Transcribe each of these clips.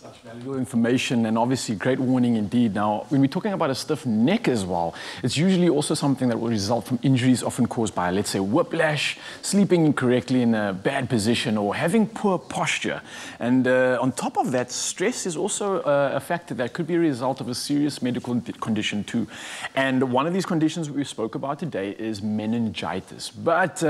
Such valuable information and obviously great warning indeed. Now, when we're talking about a stiff neck as well, it's usually also something that will result from injuries often caused by, let's say, whiplash, sleeping incorrectly in a bad position, or having poor posture. And on top of that, stress is also a factor that could be a result of a serious medical condition too. And one of these conditions we spoke about today is meningitis. But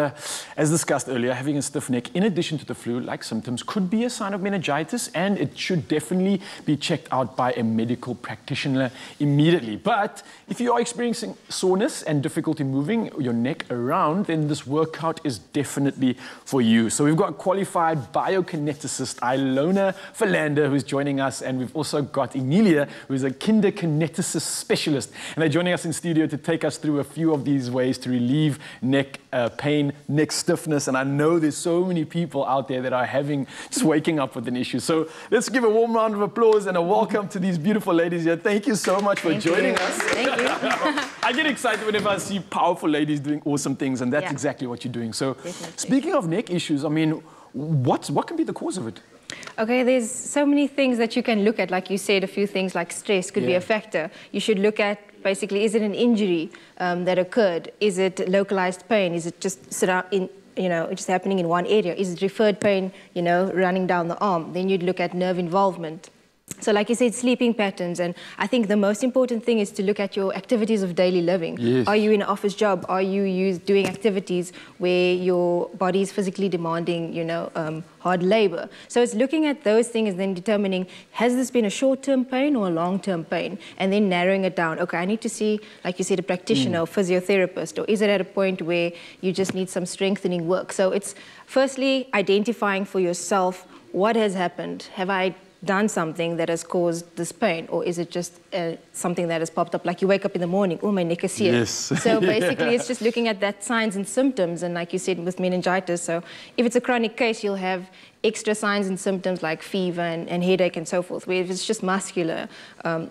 as discussed earlier, having a stiff neck, in addition to the flu-like symptoms, could be a sign of meningitis, and it should definitely be checked out by a medical practitioner immediately. But if you are experiencing soreness and difficulty moving your neck around, then this workout is definitely for you. So we've got qualified biokineticist Ilona Philander who's joining us, and we've also got Emilia, who's a kineticist specialist, and they're joining us in studio to take us through a few of these ways to relieve neck pain, neck stiffness. And I know there's so many people out there that are just waking up with an issue. So let's give a warm round of applause and a welcome to these beautiful ladies here. Thank you so much for joining us. Thank you. I get excited whenever I see powerful ladies doing awesome things, and that's exactly what you're doing. So speaking of neck issues, I mean, what can be the cause of it? Okay, there's so many things that you can look at. Like you said, a few things like stress could be a factor. You should look at, basically, is it an injury that occurred? Is it localized pain? Is it just just happening in one area? Is it referred pain, running down the arm? Then you'd look at nerve involvement. So like you said, sleeping patterns, and I think the most important thing is to look at your activities of daily living. Yes. Are you in an office job? Are you doing activities where your body is physically demanding, hard labor? So it's looking at those things and then determining, has this been a short-term pain or a long-term pain? And then narrowing it down. Okay, I need to see, like you said, a practitioner or physiotherapist, or is it at a point where you just need some strengthening work? So it's firstly identifying for yourself what has happened. Have I done something that has caused this pain, or is it just something that has popped up, like you wake up in the morning, oh, my neck is here. Yes. So basically it's just looking at that signs and symptoms, and like you said with meningitis, so if it's a chronic case, you'll have extra signs and symptoms like fever and headache and so forth. Where if it's just muscular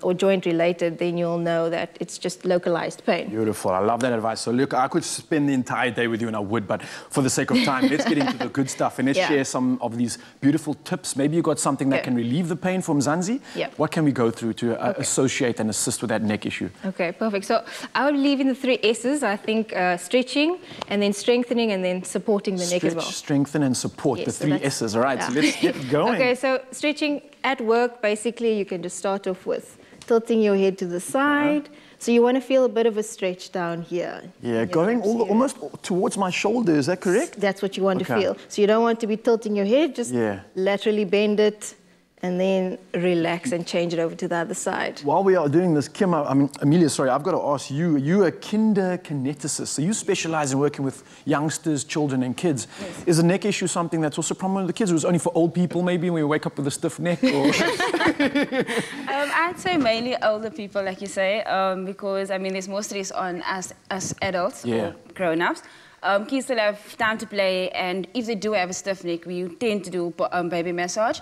or joint related, then you'll know that it's just localized pain. Beautiful. I love that advice. So look, I could spend the entire day with you, and I would, but for the sake of time, let's get into the good stuff, and let's share some of these beautiful tips. Maybe you got something that can relieve the pain from Mzansi. What can we go through to associate and assist with that neck issue? Okay, perfect. So I would believe in the 3 S's. I think stretching, and then strengthening, and then supporting the neck as well. Stretch, strengthen, and support. The 3 S's. All right, so let's get going. Okay, so stretching at work, basically, you can just start off with tilting your head to the side. So you want to feel a bit of a stretch down here. Yeah, going almost towards my shoulder, is that correct? That's what you want to feel. So you don't want to be tilting your head, just laterally bend it, and then relax and change it over to the other side. While we are doing this, Kim, Emilia, sorry, I've got to ask you, you're a kineticist, so you specialize in working with youngsters, children and kids. Yes. Is a neck issue something that's also prominent with the kids, or is it only for old people maybe when you wake up with a stiff neck? Or I'd say mainly older people, like you say, because, I mean, there's more stress on us as adults or grown-ups. Kids still have time to play, and if they do have a stiff neck, we tend to do baby massage.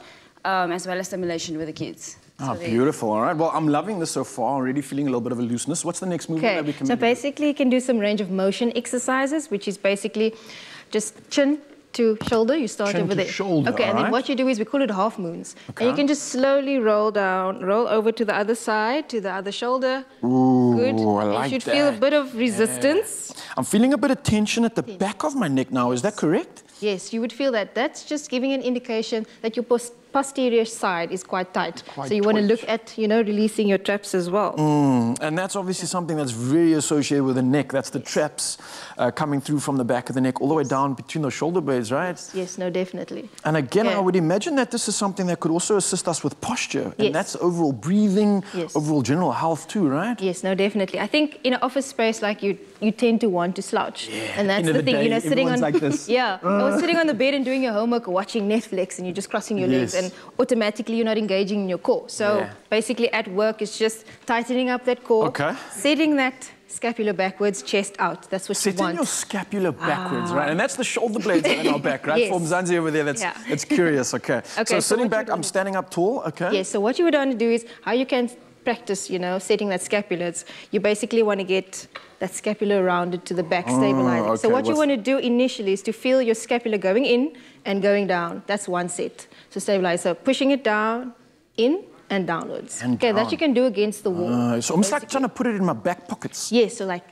As well as stimulation with the kids. Oh, so beautiful. All right. Well, I'm loving this so far. Already feeling a little bit of a looseness. What's the next movement that we can do? So basically, you can do some range of motion exercises, which is basically just chin to shoulder. You start over there. Shoulder, okay, and then what you do is we call it half moons. Okay. And you can just slowly roll down, roll over to the other side, to the other shoulder. Ooh, good. I like you should that. feel a bit of resistance. I'm feeling a bit of tension at the back of my neck now. Is that correct? Yes, you would feel that. That's just giving an indication that your posterior side is quite tight. So you want to look at, releasing your traps as well. And that's obviously something that's very associated with the neck. That's the traps coming through from the back of the neck all the way down between those shoulder blades, right? Yes, no, definitely. And again, I would imagine that this is something that could also assist us with posture. And that's overall breathing, overall general health too, right? Yes, no, definitely. I think in an office space like you tend to want to slouch. Yeah. And that's the thing, sitting on like this. Or sitting on the bed and doing your homework or watching Netflix and you're just crossing your legs and automatically you're not engaging in your core. So basically at work it's just tightening up that core, setting that scapula backwards, chest out. That's what you want. Setting your scapula backwards, right? And that's the shoulder blades that are in our back, right? For Mzansi over there, that's curious, okay. So sitting back, I'm standing up tall, okay? Yes, so what you would want to do is how you can practice, setting that scapula. You basically want to get that scapula rounded to the back, stabilizing. Okay. So what you want to do initially is to feel your scapula going in and going down. That's one set. So stabilize. So pushing it down in and downwards. And okay, down. that you can do against the wall. So almost like trying to put it in my back pockets. Yes, so like,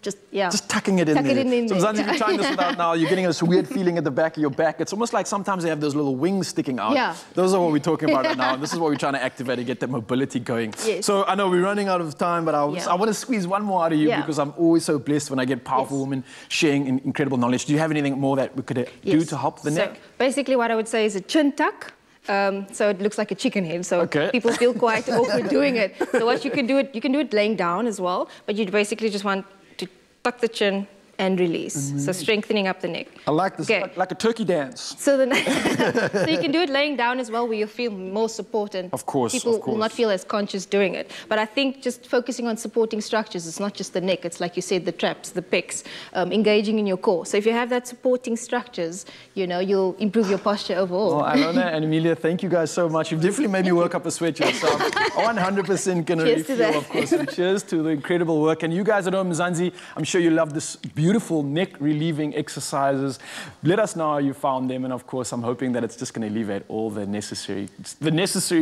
just tucking it in Tuck there. it in So there, Mzansi, if yeah. you're trying this without now, you're getting this weird feeling at the back of your back. It's almost like sometimes they have those little wings sticking out. Yeah. Those are what we're talking about right now. And this is what we're trying to activate to get that mobility going. Yes. So I know we're running out of time, but I want to squeeze one more out of you because I'm always so blessed when I get powerful women sharing incredible knowledge. Do you have anything more that we could do to help the neck? So basically what I would say is a chin tuck. So it looks like a chicken head. So people feel quite awkward doing it. So what you can do it laying down as well, but you basically just want to tuck the chin and release. So strengthening up the neck. I like this, like a turkey dance. So, so you can do it laying down as well, where you feel more support and people will not feel as conscious doing it. But I think just focusing on supporting structures, it's not just the neck, it's like you said, the traps, the pecs, engaging in your core. So if you have that supporting structures, you know, you'll improve your posture overall. Well, Ilona and Amelia, thank you guys so much. You've definitely made me work up a sweat yourself. 100% going to refuel, of course. And cheers to the incredible work. And you guys at home, Mzansi, I'm sure you love this beautiful neck relieving exercises. Let us know how you found them, and of course I'm hoping that it's just going to alleviate all the necessary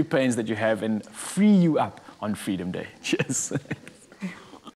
pains that you have and free you up on Freedom Day. Cheers.